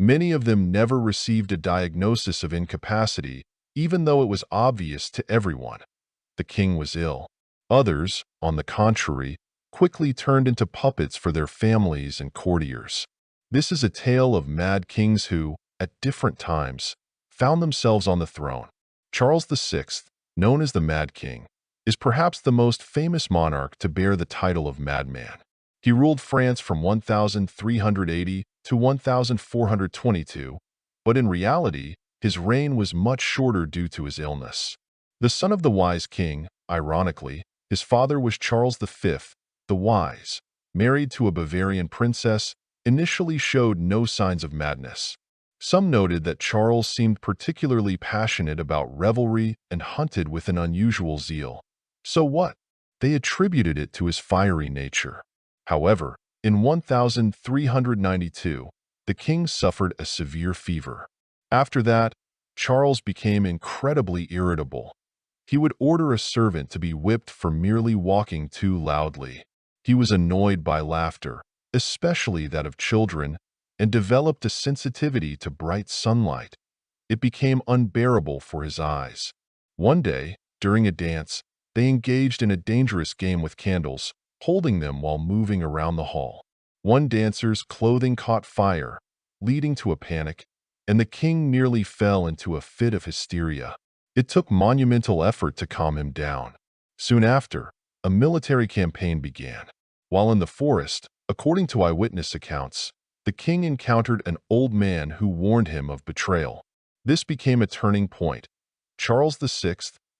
Many of them never received a diagnosis of incapacity, even though it was obvious to everyone. The king was ill. Others, on the contrary, quickly turned into puppets for their families and courtiers. This is a tale of mad kings who, at different times, found themselves on the throne. Charles VI, known as the Mad King, is perhaps the most famous monarch to bear the title of Madman. He ruled France from 1380 to 1422, but in reality, his reign was much shorter due to his illness. The son of the wise king, ironically, his father was Charles V, the Wise, married to a Bavarian princess, initially showed no signs of madness. Some noted that Charles seemed particularly passionate about revelry and hunted with an unusual zeal. So what? They attributed it to his fiery nature. However, in 1392, the king suffered a severe fever. After that, Charles became incredibly irritable. He would order a servant to be whipped for merely walking too loudly. He was annoyed by laughter, especially that of children, and developed a sensitivity to bright sunlight. It became unbearable for his eyes. One day, during a dance, they engaged in a dangerous game with candles, holding them while moving around the hall. One dancer's clothing caught fire, leading to a panic, and the king nearly fell into a fit of hysteria. It took monumental effort to calm him down. Soon after, a military campaign began. While in the forest, according to eyewitness accounts, the king encountered an old man who warned him of betrayal. This became a turning point. Charles VI,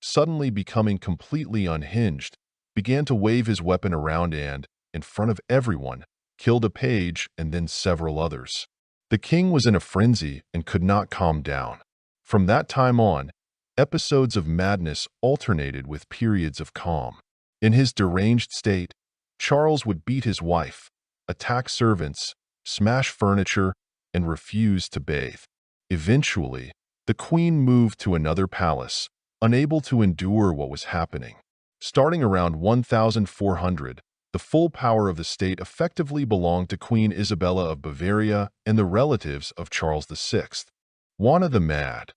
suddenly becoming completely unhinged, began to wave his weapon around and, in front of everyone, killed a page and then several others. The king was in a frenzy and could not calm down. From that time on, episodes of madness alternated with periods of calm. In his deranged state, Charles would beat his wife, attack servants, smash furniture, and refuse to bathe. Eventually, the queen moved to another palace, unable to endure what was happening. Starting around 1400, the full power of the state effectively belonged to Queen Isabella of Bavaria and the relatives of Charles VI. Juana the Mad.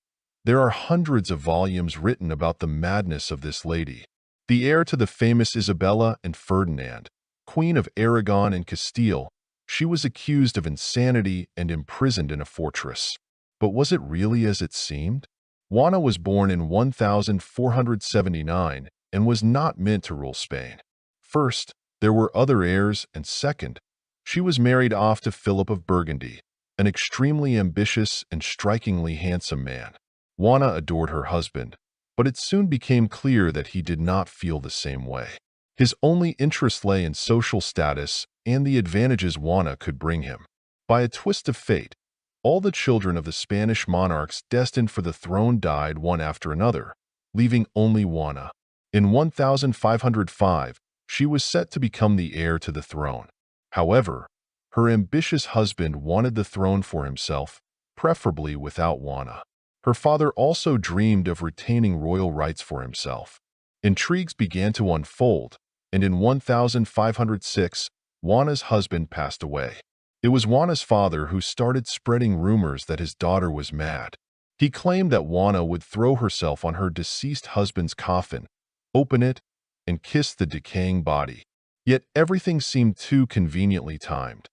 There are hundreds of volumes written about the madness of this lady. The heir to the famous Isabella and Ferdinand, Queen of Aragon and Castile, she was accused of insanity and imprisoned in a fortress. But was it really as it seemed? Juana was born in 1479 and was not meant to rule Spain. First, there were other heirs, and second, she was married off to Philip of Burgundy, an extremely ambitious and strikingly handsome man. Juana adored her husband, but it soon became clear that he did not feel the same way. His only interest lay in social status and the advantages Juana could bring him. By a twist of fate, all the children of the Spanish monarchs destined for the throne died one after another, leaving only Juana. In 1505, she was set to become the heir to the throne. However, her ambitious husband wanted the throne for himself, preferably without Juana. Her father also dreamed of retaining royal rights for himself. Intrigues began to unfold, and in 1506, Juana's husband passed away. It was Juana's father who started spreading rumors that his daughter was mad. He claimed that Juana would throw herself on her deceased husband's coffin, open it, and kiss the decaying body. Yet everything seemed too conveniently timed.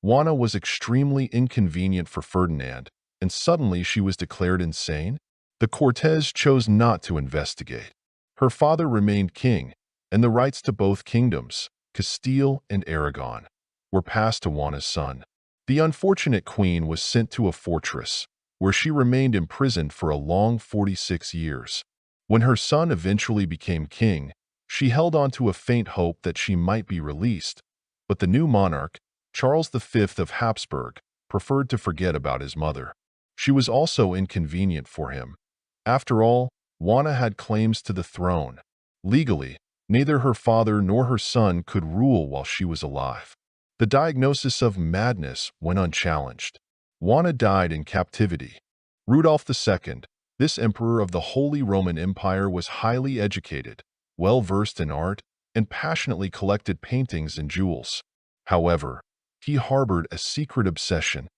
Juana was extremely inconvenient for Ferdinand, and suddenly she was declared insane? The Cortes chose not to investigate. Her father remained king, and the rights to both kingdoms, Castile and Aragon, were passed to Juana's son. The unfortunate queen was sent to a fortress, where she remained imprisoned for a long 46 years. When her son eventually became king, she held on to a faint hope that she might be released, but the new monarch, Charles V of Habsburg, preferred to forget about his mother. She was also inconvenient for him. After all, Juana had claims to the throne. Legally, neither her father nor her son could rule while she was alive. The diagnosis of madness went unchallenged. Juana died in captivity. Rudolph II, this emperor of the Holy Roman Empire, was highly educated, well-versed in art, and passionately collected paintings and jewels. However, he harbored a secret obsession.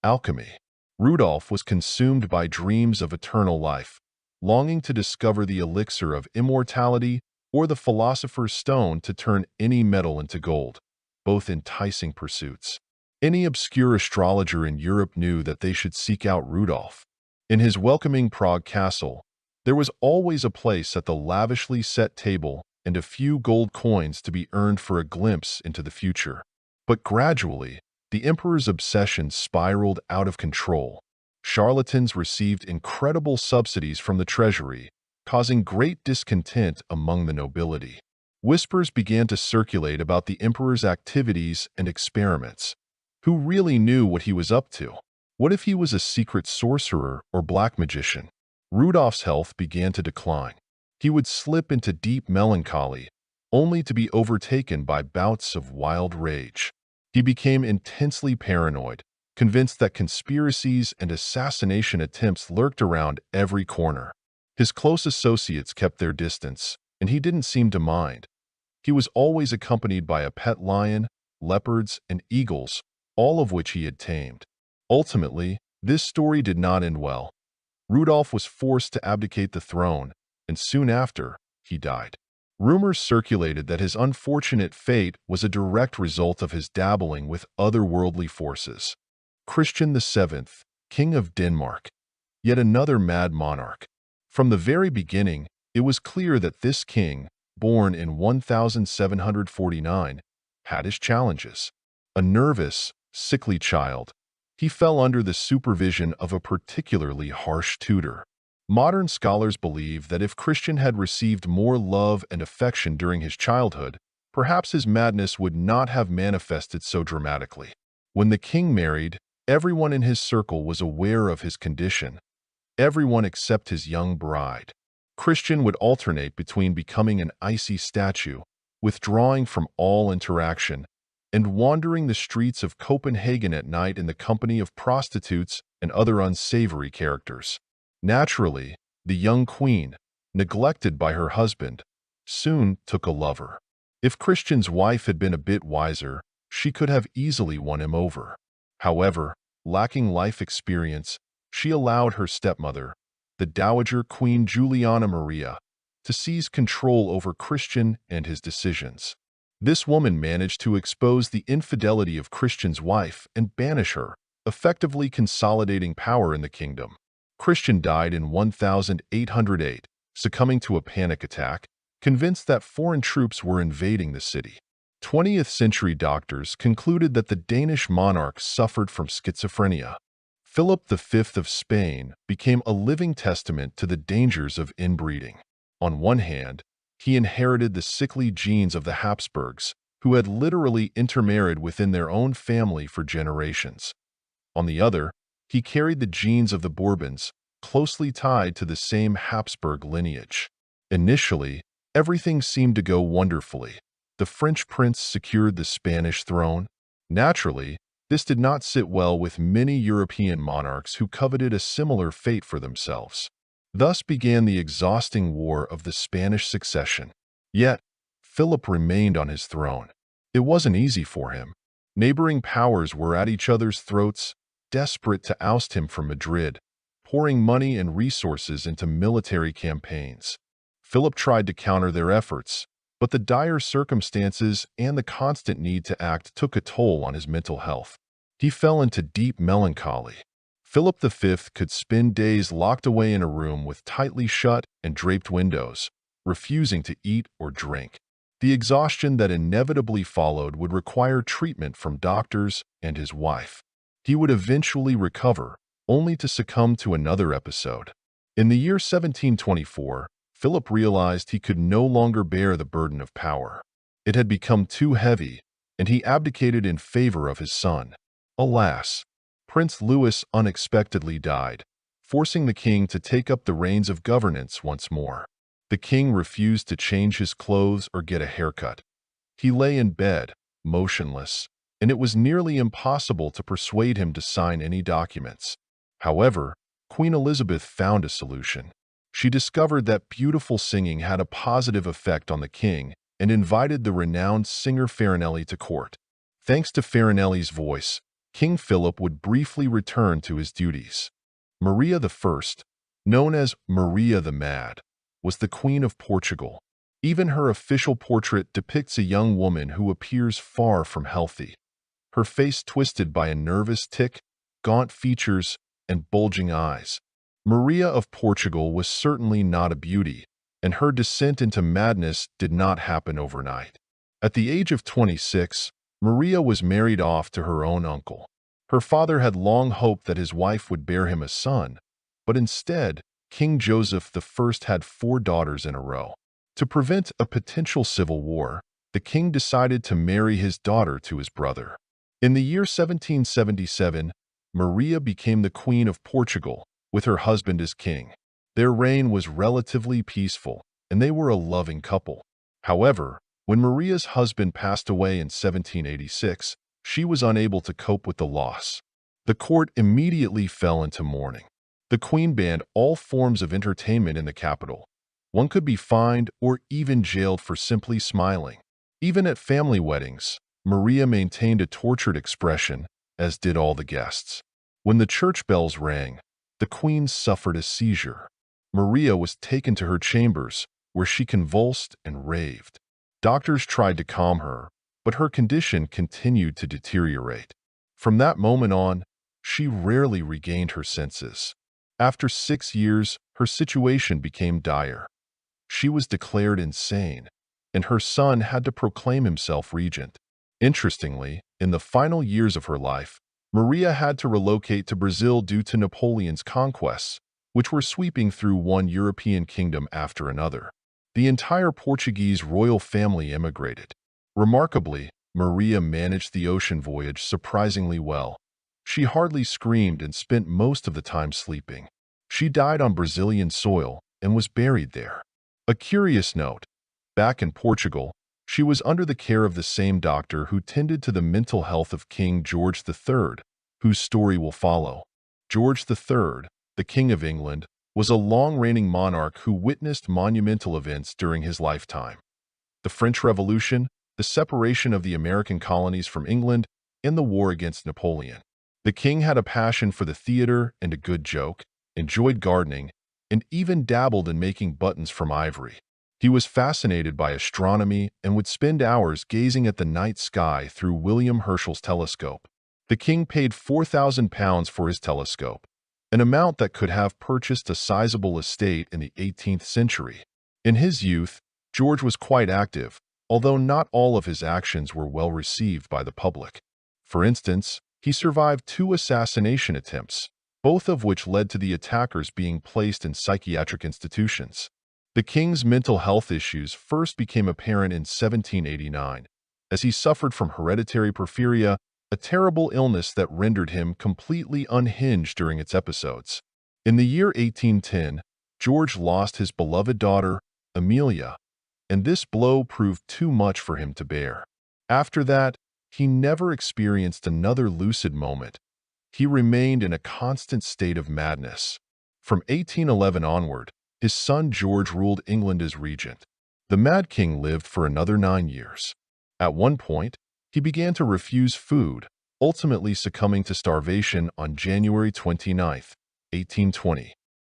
Alchemy. Rudolf was consumed by dreams of eternal life, longing to discover the elixir of immortality or the philosopher's stone to turn any metal into gold, both enticing pursuits. Any obscure astrologer in Europe knew that they should seek out Rudolf. In his welcoming Prague castle, there was always a place at the lavishly set table and a few gold coins to be earned for a glimpse into the future. But gradually, the emperor's obsession spiraled out of control. Charlatans received incredible subsidies from the treasury, causing great discontent among the nobility. Whispers began to circulate about the emperor's activities and experiments. Who really knew what he was up to? What if he was a secret sorcerer or black magician? Rudolf's health began to decline. He would slip into deep melancholy, only to be overtaken by bouts of wild rage. He became intensely paranoid, convinced that conspiracies and assassination attempts lurked around every corner. His close associates kept their distance, and he didn't seem to mind. He was always accompanied by a pet lion, leopards, and eagles, all of which he had tamed. Ultimately, this story did not end well. Rudolf was forced to abdicate the throne, and soon after, he died. Rumors circulated that his unfortunate fate was a direct result of his dabbling with otherworldly forces. Christian VII, King of Denmark, yet another mad monarch. From the very beginning, it was clear that this king, born in 1749, had his challenges. A nervous, sickly child, he fell under the supervision of a particularly harsh tutor. Modern scholars believe that if Christian had received more love and affection during his childhood, perhaps his madness would not have manifested so dramatically. When the king married, everyone in his circle was aware of his condition, everyone except his young bride. Christian would alternate between becoming an icy statue, withdrawing from all interaction, and wandering the streets of Copenhagen at night in the company of prostitutes and other unsavory characters. Naturally, the young queen, neglected by her husband, soon took a lover. If Christian's wife had been a bit wiser, she could have easily won him over. However, lacking life experience, she allowed her stepmother, the Dowager Queen Juliana Maria, to seize control over Christian and his decisions. This woman managed to expose the infidelity of Christian's wife and banish her, effectively consolidating power in the kingdom. Christian died in 1808, succumbing to a panic attack, convinced that foreign troops were invading the city. 20th-century doctors concluded that the Danish monarch suffered from schizophrenia. Philip V of Spain became a living testament to the dangers of inbreeding. On one hand, he inherited the sickly genes of the Habsburgs, who had literally intermarried within their own family for generations. On the other, he carried the genes of the Bourbons, closely tied to the same Habsburg lineage. Initially, everything seemed to go wonderfully. The French prince secured the Spanish throne. Naturally, this did not sit well with many European monarchs who coveted a similar fate for themselves. Thus began the exhausting war of the Spanish succession. Yet, Philip remained on his throne. It wasn't easy for him. Neighboring powers were at each other's throats, desperate to oust him from Madrid, pouring money and resources into military campaigns. Philip tried to counter their efforts, but the dire circumstances and the constant need to act took a toll on his mental health. He fell into deep melancholy. Philip V could spend days locked away in a room with tightly shut and draped windows, refusing to eat or drink. The exhaustion that inevitably followed would require treatment from doctors and his wife. He would eventually recover, only to succumb to another episode. In the year 1724, Philip realized he could no longer bear the burden of power. It had become too heavy, and he abdicated in favor of his son. Alas, Prince Louis unexpectedly died, forcing the king to take up the reins of governance once more. The king refused to change his clothes or get a haircut. He lay in bed, motionless, and it was nearly impossible to persuade him to sign any documents. However, Queen Elizabeth found a solution. She discovered that beautiful singing had a positive effect on the king and invited the renowned singer Farinelli to court. Thanks to Farinelli's voice, King Philip would briefly return to his duties. Maria I, known as Maria the Mad, was the Queen of Portugal. Even her official portrait depicts a young woman who appears far from healthy, her face twisted by a nervous tic, gaunt features, and bulging eyes. Maria of Portugal was certainly not a beauty, and her descent into madness did not happen overnight. At the age of 26, Maria was married off to her own uncle. Her father had long hoped that his wife would bear him a son, but instead, King Joseph I had 4 daughters in a row. To prevent a potential civil war, the king decided to marry his daughter to his brother. In the year 1777, Maria became the Queen of Portugal, with her husband as king. Their reign was relatively peaceful, and they were a loving couple. However, when Maria's husband passed away in 1786, she was unable to cope with the loss. The court immediately fell into mourning. The queen banned all forms of entertainment in the capital. One could be fined or even jailed for simply smiling. Even at family weddings, Maria maintained a tortured expression, as did all the guests. When the church bells rang, the queen suffered a seizure. Maria was taken to her chambers, where she convulsed and raved. Doctors tried to calm her, but her condition continued to deteriorate. From that moment on, she rarely regained her senses. After 6 years, her situation became dire. She was declared insane, and her son had to proclaim himself regent. Interestingly, in the final years of her life, Maria had to relocate to Brazil due to Napoleon's conquests, which were sweeping through one European kingdom after another. The entire Portuguese royal family emigrated. Remarkably, Maria managed the ocean voyage surprisingly well. She hardly screamed and spent most of the time sleeping. She died on Brazilian soil and was buried there. A curious note, back in Portugal, she was under the care of the same doctor who tended to the mental health of King George III, whose story will follow. George III, the King of England, was a long-reigning monarch who witnessed monumental events during his lifetime. The French Revolution, the separation of the American colonies from England, and the war against Napoleon. The king had a passion for the theater and a good joke, enjoyed gardening, and even dabbled in making buttons from ivory. He was fascinated by astronomy and would spend hours gazing at the night sky through William Herschel's telescope. The king paid £4,000 for his telescope, an amount that could have purchased a sizable estate in the 18th century. In his youth, George was quite active, although not all of his actions were well received by the public. For instance, he survived 2 assassination attempts, both of which led to the attackers being placed in psychiatric institutions. The king's mental health issues first became apparent in 1789, as he suffered from hereditary porphyria, a terrible illness that rendered him completely unhinged during its episodes. In the year 1810, George lost his beloved daughter, Amelia, and this blow proved too much for him to bear. After that, he never experienced another lucid moment. He remained in a constant state of madness. From 1811 onward, his son George ruled England as regent. The Mad King lived for another 9 years. At one point, he began to refuse food, ultimately succumbing to starvation on January 29, 1820.